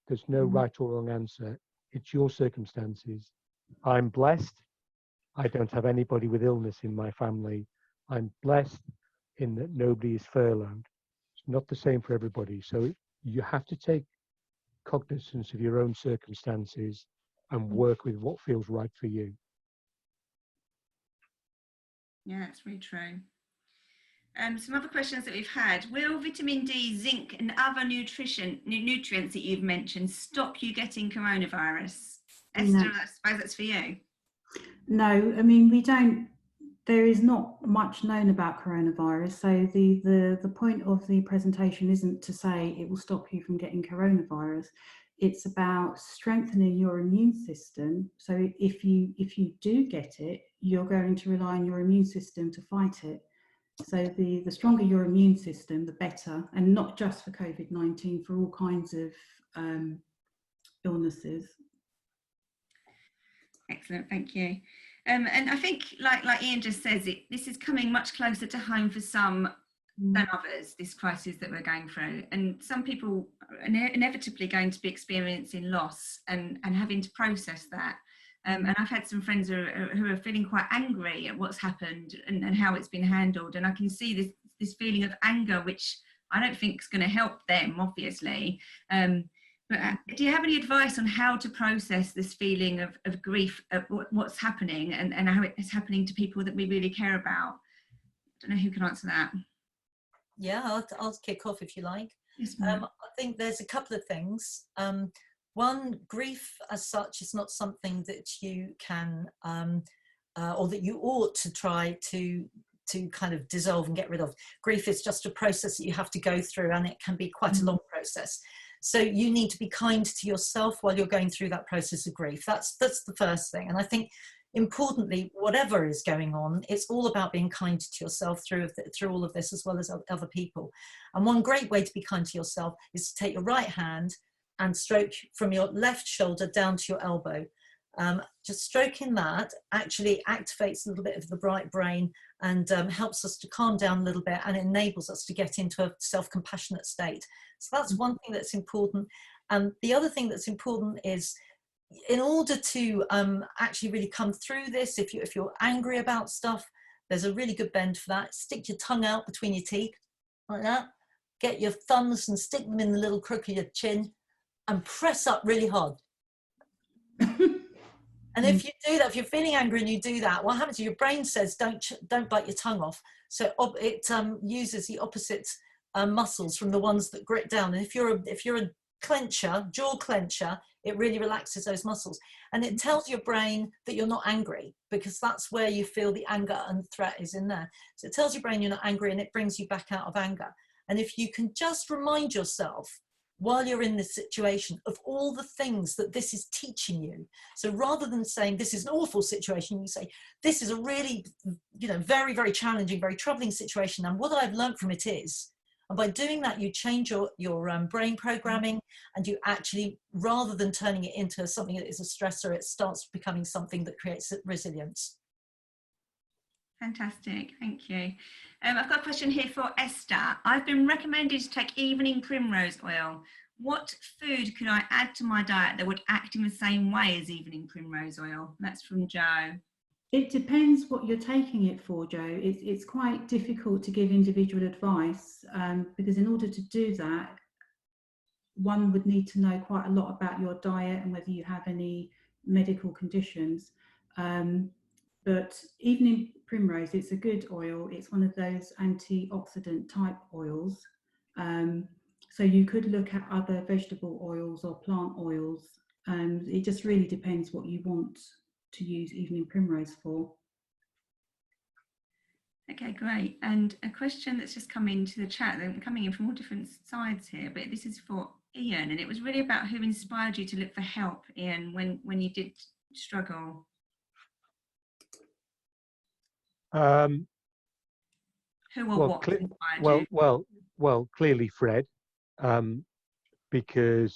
Speaker 2: There's no right or wrong answer. It's your circumstances. I'm blessed. I don't have anybody with illness in my family. I'm blessed in that nobody is furloughed. It's not the same for everybody. So you have to take cognizance of your own circumstances and work with what feels right for you.
Speaker 1: Yeah, that's really true. Some other questions that we've had. Will vitamin D, zinc and other nutrients that you've mentioned stop you getting coronavirus? Esther,
Speaker 4: No.
Speaker 1: I suppose that's for you.
Speaker 4: No, I mean, we don't, there is not much known about coronavirus. So the point of the presentation isn't to say it will stop you from getting coronavirus. It's about strengthening your immune system. So if you do get it, you're going to rely on your immune system to fight it. So the stronger your immune system, the better, and not just for COVID-19, for all kinds of illnesses.
Speaker 1: Excellent, thank you. And I think, like Ian just says, this is coming much closer to home for some than others, this crisis that we're going through. And some people are inevitably going to be experiencing loss and having to process that. And I've had some friends who are feeling quite angry at what's happened and how it's been handled. And I can see this feeling of anger, which I don't think is going to help them, obviously. But do you have any advice on how to process this feeling of grief at what's happening and how it's happening to people that we really care about? I don't know who can answer that.
Speaker 3: Yeah, I'll kick off if you like.
Speaker 1: Yes,
Speaker 3: I think there's a couple of things. One, grief as such is not something that you can or that you ought to try to kind of dissolve and get rid of. Grief is just a process that you have to go through, and it can be quite a long process. So you need to be kind to yourself while you're going through that process of grief. That's the first thing. And I think importantly, whatever is going on, it's all about being kind to yourself through all of this, as well as other people. And one great way to be kind to yourself is to take your right hand and stroke from your left shoulder down to your elbow. Just stroking that actually activates a little bit of the bright brain and helps us to calm down a little bit, and enables us to get into a self-compassionate state. So that's one thing that's important. And the other thing that's important is, in order to actually really come through this, if you're angry about stuff, there's a really good bend for that. Stick your tongue out between your teeth, like that. Get your thumbs and stick them in the little crook of your chin and press up really hard. And if you do that, if you're feeling angry and you do that, what happens is your brain says, don't bite your tongue off. So it uses the opposite muscles from the ones that grit down. And if you're a clencher, jaw clencher, it really relaxes those muscles. And it tells your brain that you're not angry, because that's where you feel the anger and threat is in there. So it tells your brain you're not angry, and it brings you back out of anger. And if you can just remind yourself while you're in this situation of all the things that this is teaching you. So rather than saying this is an awful situation, you say this is a really, very, very challenging, very troubling situation. And what I've learned from it is, and by doing that, you change your brain programming, and you actually, rather than turning it into something that is a stressor, it starts becoming something that creates resilience.
Speaker 1: Fantastic, thank you. I've got a question here for Esther. I've been recommended to take evening primrose oil. What food could I add to my diet that would act in the same way as evening primrose oil? That's from Joe.
Speaker 4: It depends what you're taking it for, Joe. It's quite difficult to give individual advice because in order to do that, one would need to know quite a lot about your diet and whether you have any medical conditions. But evening primrose, it's a good oil. It's one of those antioxidant type oils. So you could look at other vegetable oils or plant oils. It just really depends what you want to use evening primrose for.
Speaker 1: Okay, great. And a question that's just come into the chat, they're coming in from all different sides here, but this is for Ian, and it was really about who inspired you to look for help, Ian, when you did struggle. Who or what inspired you?
Speaker 2: Well, clearly Fred, because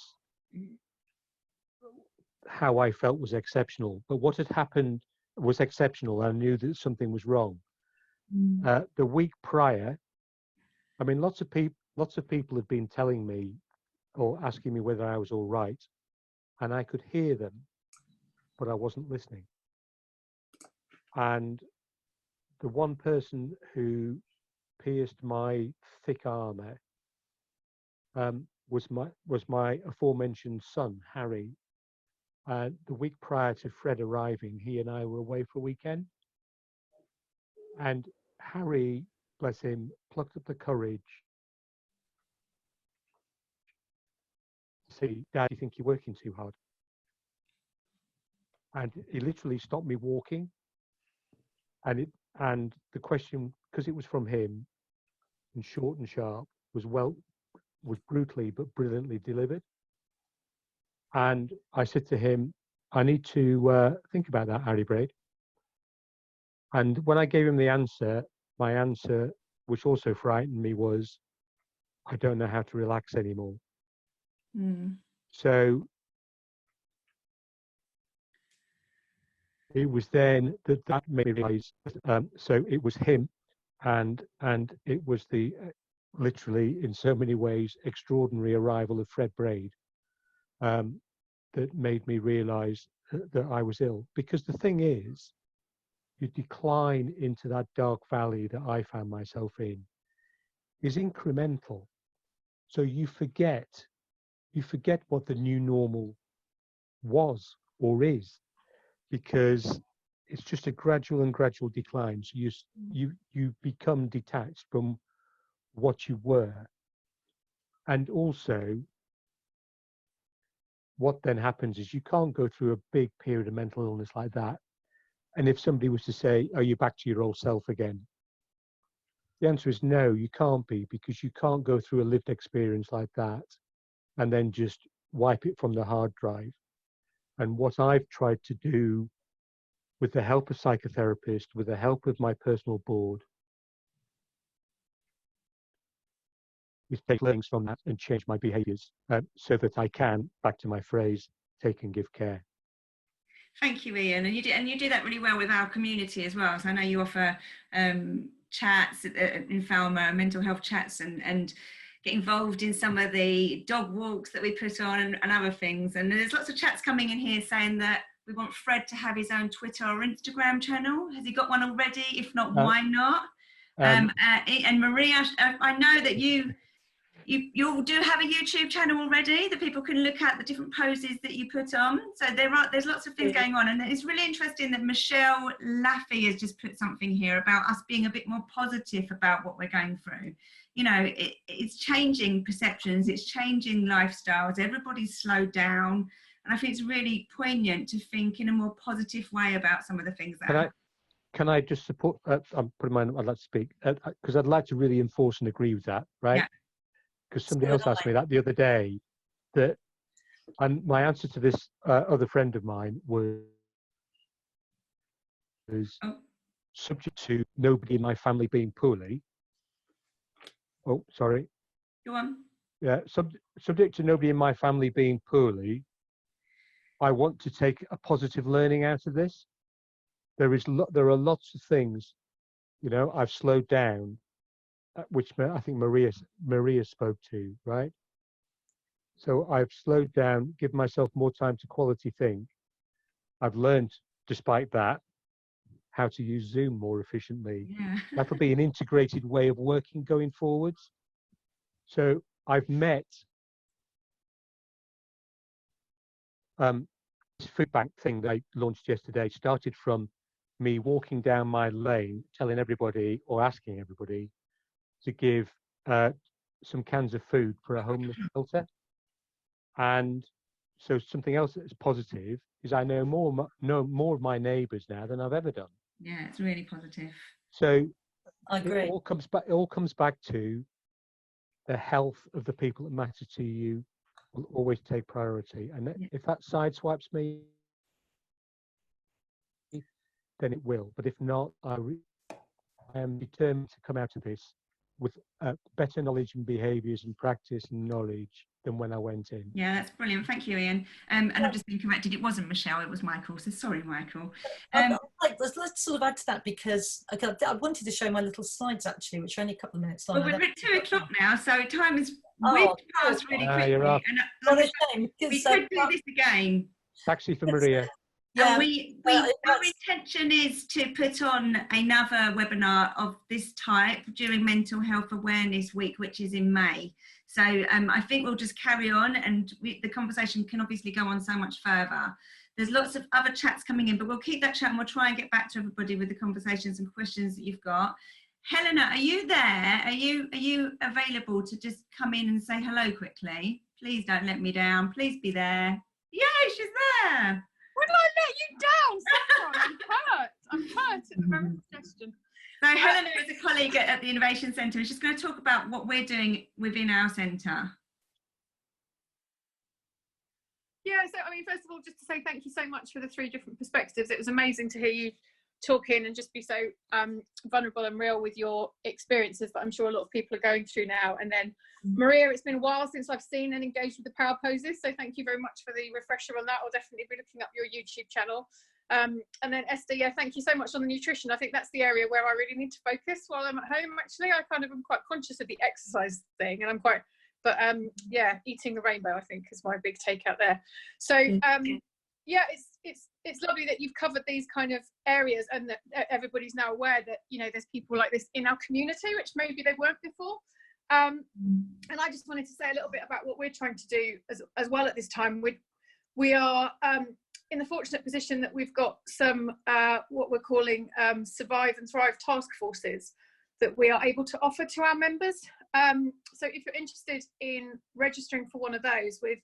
Speaker 2: how I felt was exceptional, but what had happened was exceptional. I knew that something was wrong. The week prior, I mean, lots of people had been telling me or asking me whether I was all right, and I could hear them, but I wasn't listening. And the one person who pierced my thick armour was my aforementioned son, Harry. The week prior to Fred arriving, he and I were away for a weekend. And Harry, bless him, plucked up the courage to say, "Dad, you think you're working too hard?" And he literally stopped me walking. And the question, because it was from him, and short and sharp, was brutally but brilliantly delivered. And I said to him, "I need to think about that, Harry Braid." And when I gave him the answer, my answer, which also frightened me, was, "I don't know how to relax anymore." So it was then that made me realize. So it was him, and it was the literally, in so many ways, extraordinary arrival of Fred Braid that made me realize that I was ill. Because the thing is, you decline into that dark valley that I found myself in is incremental. So you forget what the new normal was or is, because it's just a gradual decline. So you become detached from what you were. And also, what then happens is you can't go through a big period of mental illness like that. And if somebody was to say, "Are you back to your old self again?" The answer is no, you can't be, because you can't go through a lived experience like that and then just wipe it from the hard drive. And what I've tried to do, with the help of psychotherapists, with the help of my personal board, is take learnings from that and change my behaviours so that I can, back to my phrase, take and give care.
Speaker 1: Thank you, Ian, and you do that really well with our community as well. So I know you offer chats in Falmer, mental health chats, and get involved in some of the dog walks that we put on and other things. And there's lots of chats coming in here saying that we want Fred to have his own Twitter or Instagram channel. Has he got one already? If not, why not? And Maria, I know that you do have a YouTube channel already that people can look at the different poses that you put on. So there's lots of things going on, and it's really interesting that Michelle Laffey has just put something here about us being a bit more positive about what we're going through. You know, it's changing perceptions, it's changing lifestyles. Everybody's slowed down, and I think it's really poignant to think in a more positive way about some of the things that.
Speaker 2: Can I just support? I'm putting mine. I'd like to speak because I'd like to really enforce and agree with that, right? Yeah. Because somebody else asked me that the other day, and my answer to this other friend of mine was subject to nobody in my family being poorly. Oh, sorry.
Speaker 1: Go on.
Speaker 2: Yeah, subject to nobody in my family being poorly, I want to take a positive learning out of this. There are lots of things, you know, I've slowed down, which I think Maria spoke to, right? So I've slowed down, given myself more time to quality think. I've learned, despite that, how to use Zoom more efficiently.
Speaker 1: Yeah.
Speaker 2: That'll be an integrated way of working going forwards. So I've met this food bank thing that I launched yesterday, started from me walking down my lane, telling everybody or asking everybody to give some cans of food for a homeless shelter. And so something else that's positive is I know more of my neighbours now than I've ever done.
Speaker 1: Yeah, it's really positive.
Speaker 2: So
Speaker 3: I agree.
Speaker 2: It all comes back to the health of the people that matter to you will always take priority. And if that sideswipes me, then it will. But if not, I am determined to come out of this with better knowledge and behaviours and practice and knowledge than when I went in.
Speaker 1: Yeah, that's brilliant. Thank you, Ian. And I've just been corrected. It wasn't Michelle, it was Michael. So sorry, Michael.
Speaker 3: Let's sort of add to that, because I wanted to show my little slides actually, which are only a couple of minutes long.
Speaker 1: Well, we're at 2 o'clock now, so time is whipped past really quickly.
Speaker 2: You're off.
Speaker 3: What a shame.
Speaker 1: We could do this again.
Speaker 2: Taxi for Maria.
Speaker 1: Yeah, our intention is to put on another webinar of this type during Mental Health Awareness Week, which is in May. So I think we'll just carry on, and the conversation can obviously go on so much further. There's lots of other chats coming in, but we'll keep that chat and we'll try and get back to everybody with the conversations and questions that you've got. Helena, are you there? Are you available to just come in and say hello quickly? Please don't let me down. Please be there. Yay, she's there.
Speaker 5: Would I let you down, Saffron? I'm hurt at the very suggestion.
Speaker 1: So Helena is a colleague at the Innovation Centre, and she's going to talk about what we're doing within our centre.
Speaker 5: Yeah, so I mean, first of all, just to say thank you so much for the 3 different perspectives. It was amazing to hear you talking and just be so vulnerable and real with your experiences that I'm sure a lot of people are going through now. And then Maria, it's been a while since I've seen and engaged with the power poses, so thank you very much for the refresher on that. I'll definitely be looking up your YouTube channel. And then Esther, yeah, thank you so much on the nutrition. I think that's the area where I really need to focus while I'm at home. Actually, I kind of am quite conscious of the exercise thing, and I'm quite, but yeah, eating the rainbow I think is my big takeout there. So yeah, it's lovely that you've covered these kind of areas, and that everybody's now aware that, you know, there's people like this in our community, which maybe they weren't before. And I just wanted to say a little bit about what we're trying to do as well at this time. We are in the fortunate position that we've got some what we're calling Survive and Thrive task forces that we are able to offer to our members. So if you're interested in registering for one of those with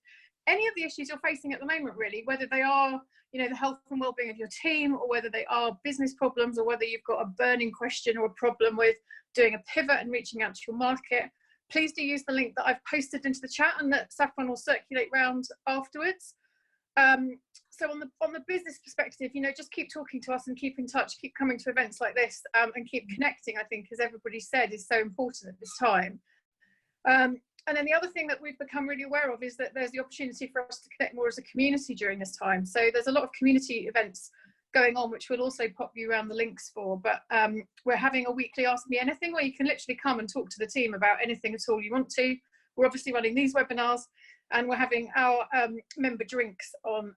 Speaker 5: any of the issues you're facing at the moment, really, whether they are, you know, the health and well-being of your team, or whether they are business problems, or whether you've got a burning question or a problem with doing a pivot and reaching out to your market, please do use the link that I've posted into the chat and that Saffron will circulate round afterwards. So on the business perspective, you know, just keep talking to us and keep in touch, keep coming to events like this, and keep connecting, I think, as everybody said, is so important at this time. And then the other thing that we've become really aware of is that there's the opportunity for us to connect more as a community during this time. So there's a lot of community events going on, which we'll also pop you around the links for. But we're having a weekly Ask Me Anything, where you can literally come and talk to the team about anything at all you want to. We're obviously running these webinars, and we're having our member drinks on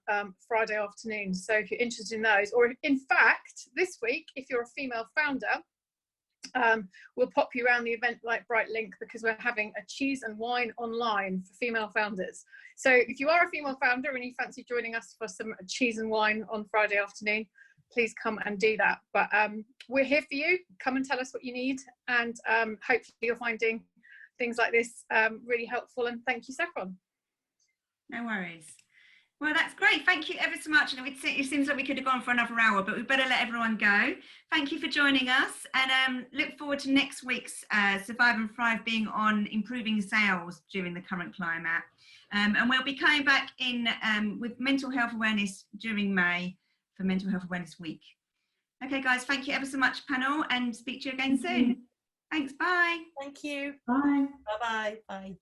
Speaker 5: Friday afternoon. So if you're interested in those, or in fact, this week, if you're a female founder, we'll pop you around the Eventbrite link, because we're having a cheese and wine online for female founders. So if you are a female founder and you fancy joining us for some cheese and wine on Friday afternoon, please come and do that. But we're here for you. Come and tell us what you need, and hopefully you're finding things like this really helpful. And thank you, Saffron.
Speaker 1: No worries. Well, that's great. Thank you ever so much. And it seems like we could have gone for another hour, but we better let everyone go. Thank you for joining us, and look forward to next week's Survive and Thrive being on improving sales during the current climate. And we'll be coming back in with mental health awareness during May for Mental Health Awareness Week. Okay, guys, thank you ever so much, panel, and speak to you again soon. Thanks, bye.
Speaker 3: Thank you.
Speaker 4: Bye.
Speaker 3: Bye-bye. Bye.